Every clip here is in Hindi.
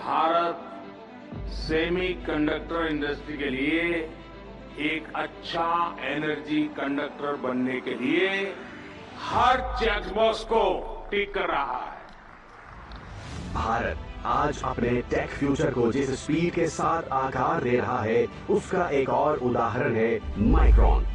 भारत सेमीकंडक्टर इंडस्ट्री के लिए एक अच्छा एनर्जी कंडक्टर बनने के लिए हर चेकबॉक्स को टिक कर रहा है। भारत आज अपने टेक फ्यूचर को जिस स्पीड के साथ आकार दे रहा है, उसका एक और उदाहरण है माइक्रोन।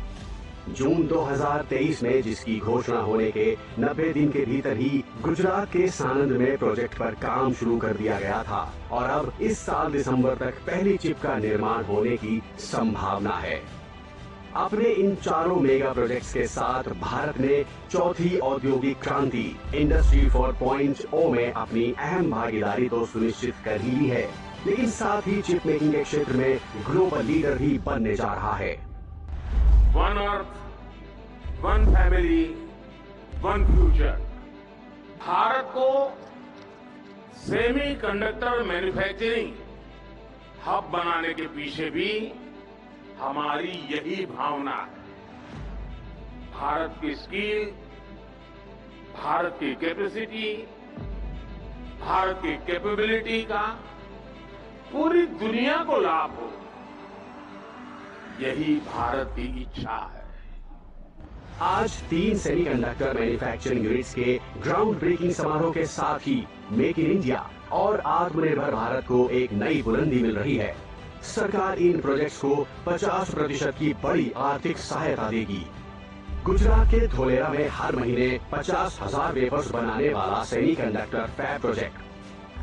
जून 2023 में जिसकी घोषणा होने के 90 दिन के भीतर ही गुजरात के सानंद में प्रोजेक्ट पर काम शुरू कर दिया गया था और अब इस साल दिसंबर तक पहली चिप का निर्माण होने की संभावना है। अपने इन चारों मेगा प्रोजेक्ट्स के साथ भारत ने चौथी औद्योगिक क्रांति इंडस्ट्री 4.0 में अपनी अहम भागीदारी तो सुनिश्चित कर ही ली है, लेकिन साथ ही चिप मेकिंग के क्षेत्र में ग्लोबल लीडर भी बनने जा रहा है। One earth, one family, one future. Bharat को सेमीकंडक्टर मैन्युफैक्चरिंग हब बनाने के पीछे भी हमारी यही भावना है। भारत की स्किल, भारत की कैपेसिटी, भारत की कैपेबिलिटी का पूरी दुनिया को लाभ हो, यही भारत की इच्छा है। आज 3 सेमीकंडक्टर मैन्युफैक्चरिंग यूनिट्स के ग्राउंड ब्रेकिंग समारोह के साथ ही मेक इन इंडिया और आत्मनिर्भर भारत को एक नई बुलंदी मिल रही है। सरकार इन प्रोजेक्ट्स को 50% की बड़ी आर्थिक सहायता देगी। गुजरात के धोलेरा में हर महीने 50,000 वेफर्स बनाने वाला सेमीकंडक्टर फैब प्रोजेक्ट,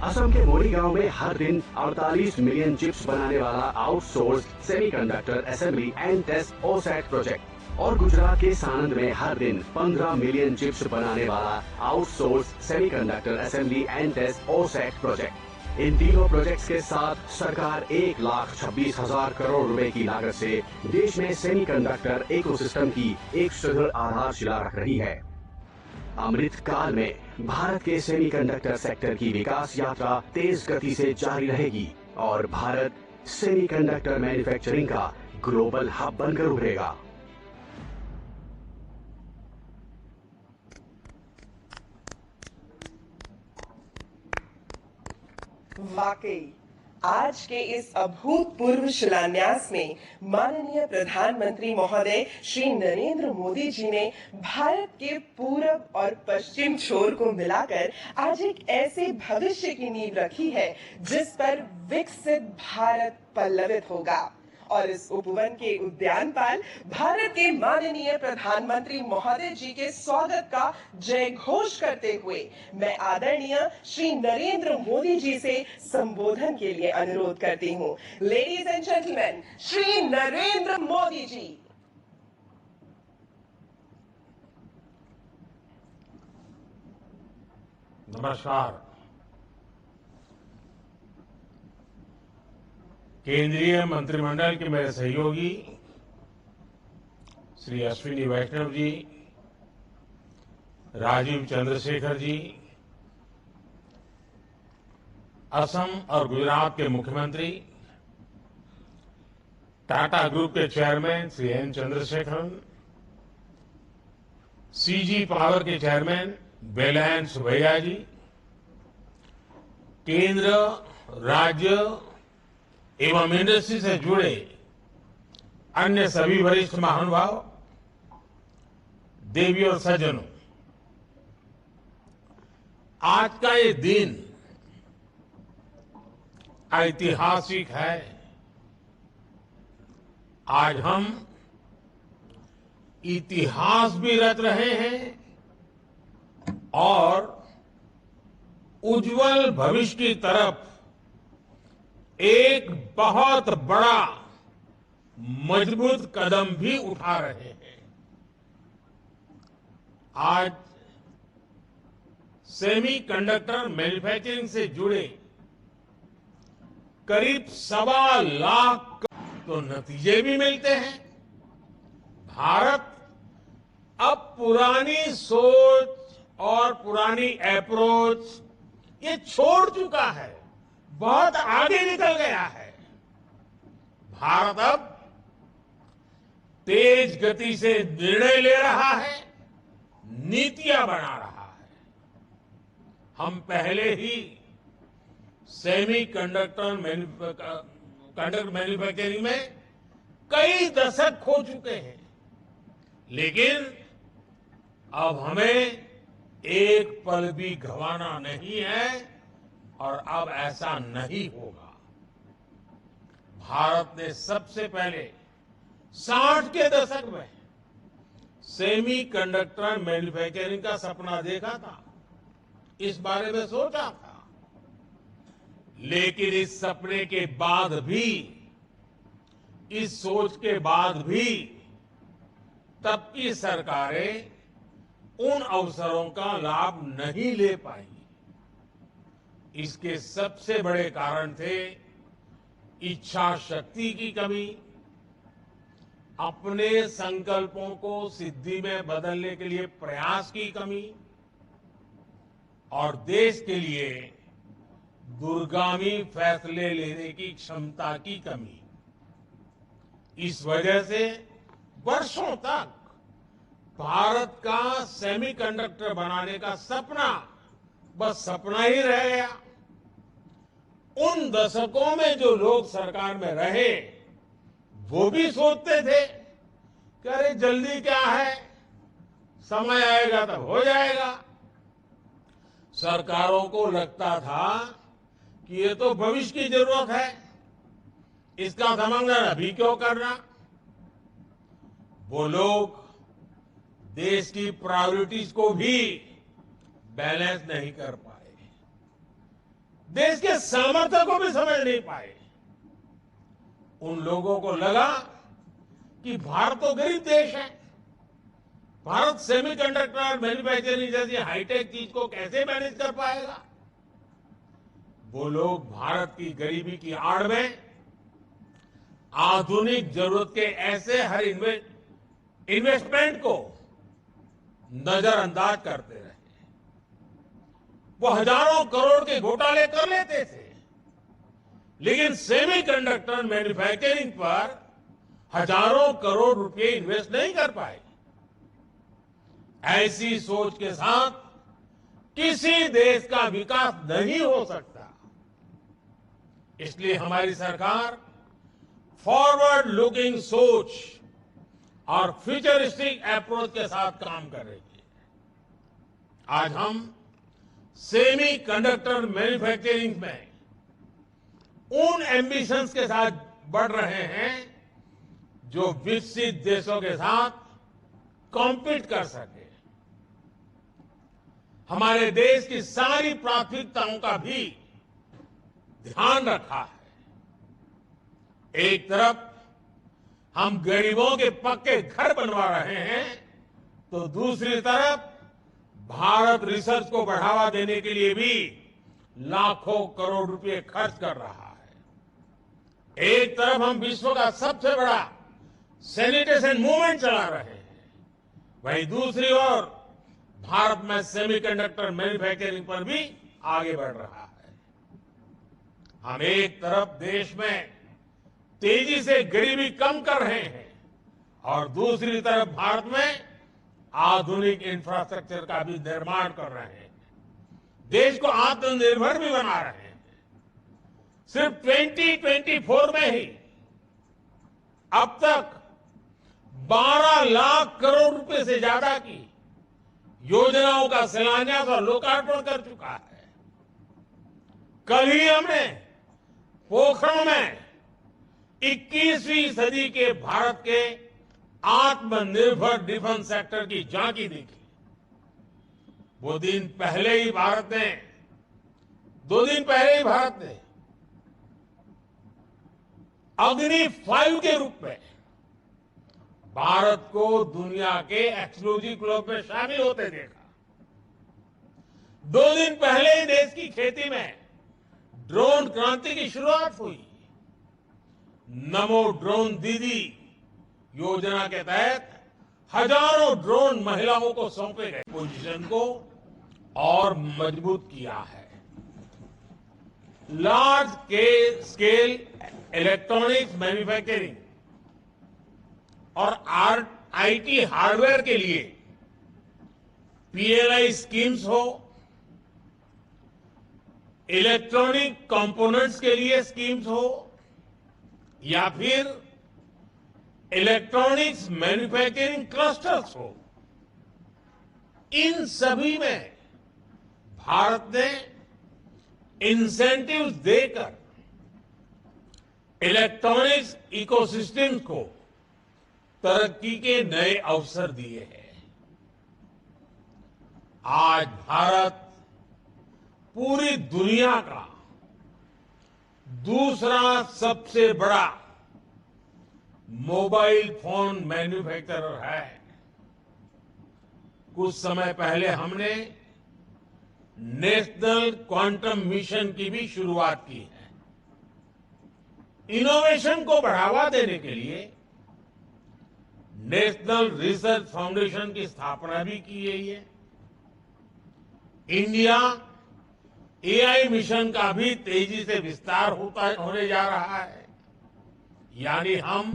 असम के मोरी गांव में हर दिन 48 मिलियन चिप्स बनाने वाला outsource semiconductor assembly and test OSAT project और गुजरात के सानंद में हर दिन 15 मिलियन चिप्स बनाने वाला outsource semiconductor assembly and test OSAT project. इन तीनों प्रोजेक्ट्स के साथ सरकार 1,26,000 करोड़ रुपए की लागत से देश में सेमीकंडक्टर इकोसिस्टम की एक सुदृढ़ आधारशिला रख रही है। अमृत काल में भारत के सेमीकंडक्टर सेक्टर की विकास यात्रा तेज गति से जारी रहेगी और भारत सेमीकंडक्टर मैन्युफैक्चरिंग का ग्लोबल हब बनकर उभरेगा। वाकई आज के इस अभूतपूर्व शिलान्यास में माननीय प्रधानमंत्री महोदय श्री नरेंद्र मोदी जी ने भारत के पूरब और पश्चिम छोर को मिलाकर आज एक ऐसे भविष्य की नींव रखी है जिस पर विकसित भारत पल्लवित होगा। और इस उपवन के उद्यानपाल भारत के माननीय प्रधानमंत्री महोदय जी के स्वागत का जय घोष करते हुए मैं आदरणीय श्री नरेंद्र मोदी जी से संबोधन के लिए अनुरोध करती हूँ। Ladies and gentleman, Shri Narendra Modi ji. नमस्कार। केंद्रीय मंत्रिमंडल के मेरे सहयोगी श्री अश्विनी वैष्णव जी, राजीव चंद्रशेखर जी, असम और गुजरात के मुख्यमंत्री, टाटा ग्रुप के chairman Shri N Chandrasekaran, CG power के चेयरमैन वेलायन सुब्बैया जी, केंद्र, राज्य एवं इंडस्ट्री से जुड़े अन्य सभी वरिष्ठ महानुभाव, देवी और सज्जनों, आज का ये दिन ऐतिहासिक है। आज हम इतिहास भी रच रहे हैं और उज्जवल भविष्य की तरफ एक बहुत बड़ा मजबूत कदम भी उठा रहे हैं। आज सेमीकंडक्टर मैन्युफैक्चरिंग से जुड़े करीब 1.25 लाख तो नतीजे भी मिलते हैं। भारत अब पुरानी सोच और पुरानी अप्रोच ये छोड़ चुका है, बहुत आगे निकल गया है। भारत अब तेज गति से निर्णय ले रहा है, नीतियां बना रहा है। हम पहले ही सेमीकंडक्टर मैन्युफैक्चरिंग में कई दशक खो चुके हैं, लेकिन अब हमें एक पल भी गंवाना नहीं है और अब ऐसा नहीं होगा। भारत ने सबसे पहले 60 के दशक में सेमीकंडक्टर मैन्युफैक्चरिंग का सपना देखा था, इस बारे में सोचा था, लेकिन इस सपने के बाद भी, इस सोच के बाद भी तब की सरकारें उन अवसरों का लाभ नहीं ले पाई। इसके सबसे बड़े कारण थे इच्छा शक्ति की कमी, अपने संकल्पों को सिद्धि में बदलने के लिए प्रयास की कमी और देश के लिए दूरगामी फैसले लेने की क्षमता की कमी। इस वजह से वर्षों तक भारत का सेमीकंडक्टर बनाने का सपना बस सपना ही रह गया। उन दशकों में जो लोग सरकार में रहे वो भी सोचते थे कि अरे जल्दी क्या है, समय आएगा तब हो जाएगा। सरकारों को लगता था कि ये तो भविष्य की जरूरत है, इसका समाधान अभी क्यों करना। वो लोग देश की प्रायोरिटीज को भी बैलेंस नहीं कर पाए, देश के सामर्थ्य को भी समझ नहीं पाए। उन लोगों को लगा कि भारत तो गरीब देश है, भारत सेमीकंडक्टर मैन्युफैक्चरिंग जैसी हाईटेक चीज को कैसे मैनेज कर पाएगा। वो लोग भारत की गरीबी की आड़ में आधुनिक जरूरत के ऐसे हर इन्वेस्टमेंट को नजरअंदाज करते रहे। वो हजारों करोड़ के घोटाले कर लेते थे, लेकिन सेमीकंडक्टर मैन्युफैक्चरिंग पर हजारों करोड़ रुपए इन्वेस्ट नहीं कर पाए। ऐसी सोच के साथ किसी देश का विकास नहीं हो सकता। इसलिए हमारी सरकार फॉरवर्ड लुकिंग सोच और फ्यूचरिस्टिक अप्रोच के साथ काम कर रही है। आज हम सेमीकंडक्टर मैन्युफैक्चरिंग में उन एम्बिशंस के साथ बढ़ रहे हैं जो विकसित देशों के साथ कॉम्पीट कर सके। हमारे देश की सारी प्राथमिकताओं का भी ध्यान रखा है। एक तरफ हम गरीबों के पक्के घर बनवा रहे हैं, तो दूसरी तरफ भारत रिसर्च को बढ़ावा देने के लिए भी लाखों करोड़ रुपए खर्च कर रहा है। एक तरफ हम विश्व का सबसे बड़ा सैनिटेशन मूवमेंट चला रहे हैं, वहीं दूसरी ओर भारत में सेमीकंडक्टर मैन्युफैक्चरिंग पर भी आगे बढ़ रहा है। हम एक तरफ देश में तेजी से गरीबी कम कर रहे हैं और दूसरी तरफ भारत में आधुनिक इंफ्रास्ट्रक्चर का भी निर्माण कर रहे हैं, देश को आत्मनिर्भर भी बना रहे हैं। सिर्फ 2024 में ही अब तक 12 लाख करोड़ रुपए से ज्यादा की योजनाओं का शिलान्यास और लोकार्पण कर चुका है। कल ही हमने पोखरण में 21वीं सदी के भारत के आत्मनिर्भर डिफेंस सेक्टर की झांकी देखी। वो दिन पहले ही भारत ने 2 दिन पहले ही भारत ने अग्नि 5 के रूप में भारत को दुनिया के एक्सक्लूसिव क्लब में शामिल होते देखा। 2 दिन पहले ही देश की खेती में ड्रोन क्रांति की शुरुआत हुई। नमो ड्रोन दीदी योजना के तहत हजारों ड्रोन महिलाओं को सौंपे गए, पोजीशन को और मजबूत किया है। लार्ज स्केल इलेक्ट्रॉनिक्स मैन्युफैक्चरिंग और आईटी हार्डवेयर के लिए पीएलआई स्कीम्स हो, इलेक्ट्रॉनिक कंपोनेंट्स के लिए स्कीम्स हो या फिर इलेक्ट्रॉनिक्स मैन्युफैक्चरिंग क्लस्टर्स हो, इन सभी में भारत ने इंसेंटिव्स देकर इलेक्ट्रॉनिक्स इकोसिस्टम को तरक्की के नए अवसर दिए हैं। आज भारत पूरी दुनिया का दूसरा सबसे बड़ा मोबाइल फोन मैन्युफैक्चरर है। कुछ समय पहले हमने नेशनल क्वांटम मिशन की भी शुरुआत की है। इनोवेशन को बढ़ावा देने के लिए नेशनल रिसर्च फाउंडेशन की स्थापना भी की गई है। इंडिया एआई मिशन का भी तेजी से विस्तार होने जा रहा है। यानी हम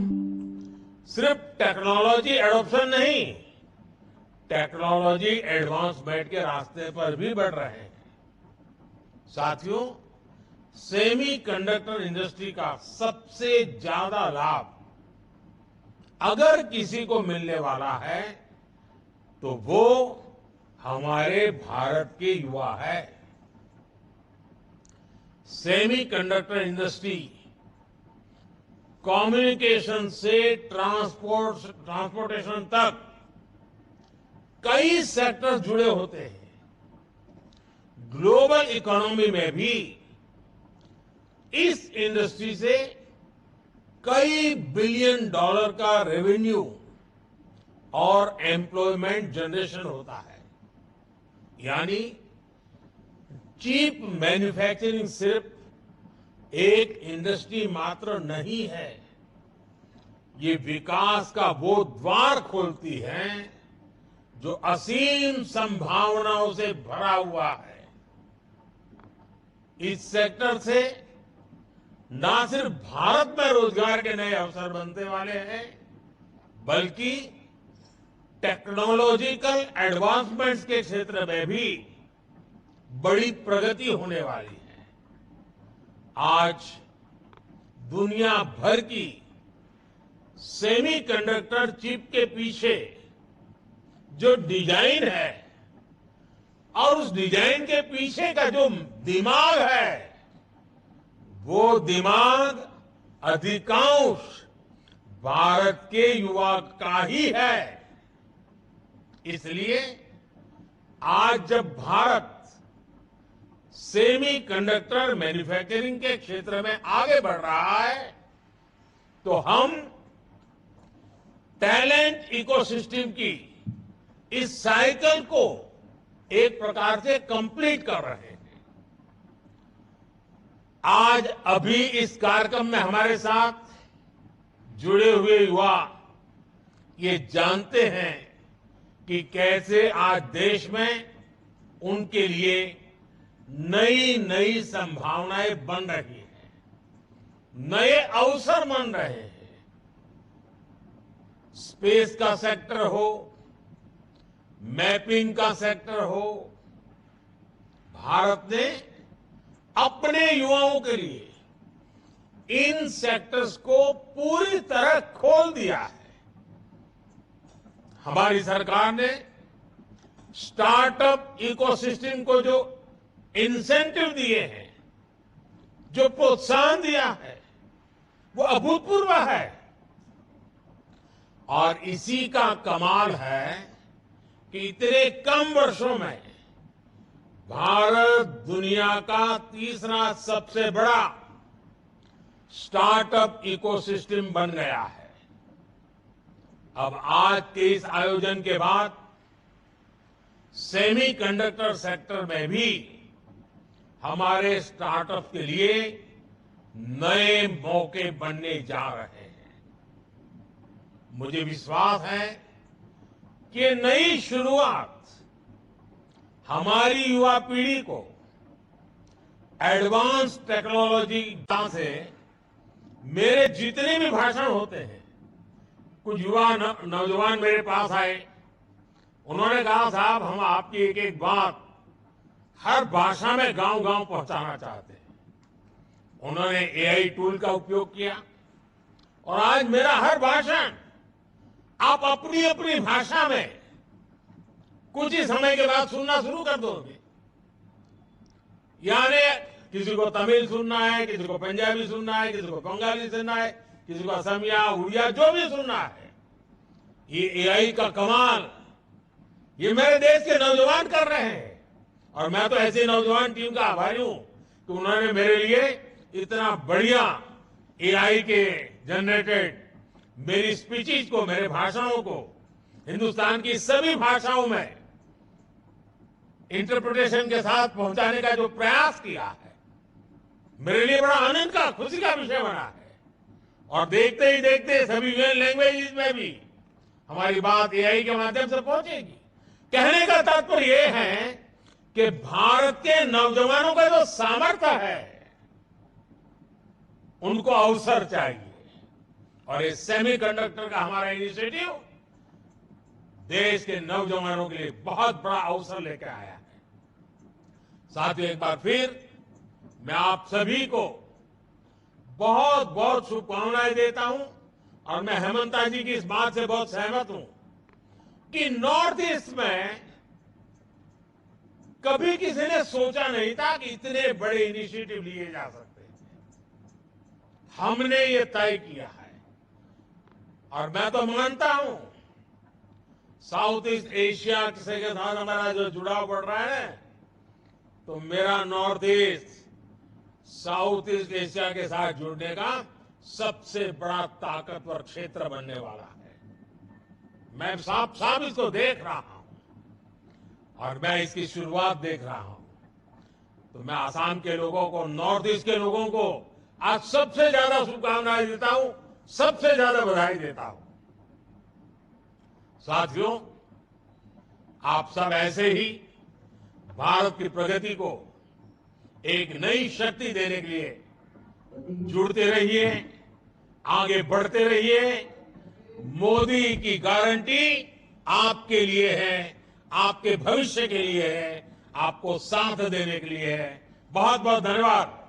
सिर्फ टेक्नोलॉजी एडॉप्शन नहीं, टेक्नोलॉजी एडवांसमेंट के रास्ते पर भी बढ़ रहे हैं। साथियों, सेमीकंडक्टर इंडस्ट्री का सबसे ज्यादा लाभ अगर किसी को मिलने वाला है तो वो हमारे भारत के युवा है। सेमीकंडक्टर इंडस्ट्री कम्युनिकेशन से ट्रांसपोर्टेशन तक कई सेक्टर्स जुड़े होते हैं। ग्लोबल इकोनॉमी में भी इस इंडस्ट्री से कई बिलियन डॉलर का रेवेन्यू और एम्प्लॉयमेंट जनरेशन होता है। यानी चीप मैन्युफैक्चरिंग सिर्फ एक इंडस्ट्री मात्र नहीं है, ये विकास का वो द्वार खोलती है जो असीम संभावनाओं से भरा हुआ है। इस सेक्टर से न सिर्फ भारत में रोजगार के नए अवसर बनने वाले हैं, बल्कि टेक्नोलॉजिकल एडवांसमेंट्स के क्षेत्र में भी बड़ी प्रगति होने वाली है। आज दुनिया भर की सेमीकंडक्टर चिप के पीछे जो डिजाइन है और उस डिजाइन के पीछे का जो दिमाग है, वो दिमाग अधिकांश भारत के युवा का ही है। इसलिए आज जब भारत सेमीकंडक्टर मैन्युफैक्चरिंग के क्षेत्र में आगे बढ़ रहा है तो हम टैलेंट इकोसिस्टम की इस साइकिल को एक प्रकार से कंप्लीट कर रहे हैं। आज अभी इस कार्यक्रम में हमारे साथ जुड़े हुए युवा ये जानते हैं कि कैसे आज देश में उनके लिए नई नई संभावनाएं बन रही हैं, नए अवसर बन रहे हैं। स्पेस का सेक्टर हो, मैपिंग का सेक्टर हो, भारत ने अपने युवाओं के लिए इन सेक्टर्स को पूरी तरह खोल दिया है। हमारी सरकार ने स्टार्टअप इकोसिस्टम को जो इंसेंटिव दिए हैं, जो प्रोत्साहन दिया है, वो अभूतपूर्व है। और इसी का कमाल है कि इतने कम वर्षों में भारत दुनिया का तीसरा सबसे बड़ा स्टार्टअप इकोसिस्टम बन गया है। अब आज के इस आयोजन के बाद सेमीकंडक्टर सेक्टर में भी हमारे स्टार्टअप के लिए नए मौके बनने जा रहे हैं। मुझे विश्वास है कि ये नई शुरुआत हमारी युवा पीढ़ी को एडवांस टेक्नोलॉजी से मेरे जितने भी भाषण होते हैं, कुछ युवा नौजवान मेरे पास आए, उन्होंने कहा साहब हम आपकी एक एक बात हर भाषा में गांव-गांव पहुंचाना चाहते हैं। उन्होंने एआई टूल का उपयोग किया और आज मेरा हर भाषण आप अपनी अपनी भाषा में कुछ ही समय के बाद सुनना शुरू कर दोगे। यानी किसी को तमिल सुनना है, किसी को पंजाबी सुनना है, किसी को बंगाली सुनना है, किसी को असमिया, उड़िया, जो भी सुनना है, ये एआई का कमाल ये मेरे देश के नौजवान कर रहे हैं। और मैं तो ऐसी नौजवान टीम का आभारी हूं कि उन्होंने मेरे लिए इतना बढ़िया एआई के जनरेटेड मेरी स्पीचेस को, मेरे भाषणों को हिंदुस्तान की सभी भाषाओं में इंटरप्रिटेशन के साथ पहुंचाने का जो प्रयास किया है, मेरे लिए बड़ा आनंद का, खुशी का विषय बना है। और देखते ही देखते सभी लैंग्वेजेस में भी हमारी बात एआई के माध्यम से पहुंचेगी। कहने का तात्पर्य यह है कि भारत के नौजवानों का जो सामर्थ्य है, उनको अवसर चाहिए। और ये सेमीकंडक्टर का हमारा इनिशिएटिव देश के नौजवानों के लिए बहुत बड़ा अवसर लेकर आया है। साथियों, एक बार फिर मैं आप सभी को बहुत बहुत शुभकामनाएं देता हूं और मैं हेमंता जी की इस बात से बहुत सहमत हूं कि नॉर्थ ईस्ट में कभी किसी ने सोचा नहीं था कि इतने बड़े इनिशिएटिव लिए जा सकते हैं। हमने ये तय किया है और मैं तो मानता हूं साउथ ईस्ट एशिया से के साथ हमारा जो जुड़ाव बढ़ रहा है, तो मेरा north east south east Asia के साथ जुड़ने का सबसे बड़ा ताकतवर क्षेत्र बनने वाला है। मैं साफ साफ इसको देख रहा हूं और मैं इसकी शुरुआत देख रहा हूं। तो मैं आसाम के लोगों को, नॉर्थ ईस्ट के लोगों को आज सबसे ज्यादा शुभकामनाएं देता हूं, सबसे ज्यादा बधाई देता हूं। साथियों, आप सब ऐसे ही भारत की प्रगति को एक नई शक्ति देने के लिए जुड़ते रहिए, आगे बढ़ते रहिए। मोदी की गारंटी आपके लिए है, आपके भविष्य के लिए है, आपको साथ देने के लिए है। बहुत बहुत धन्यवाद।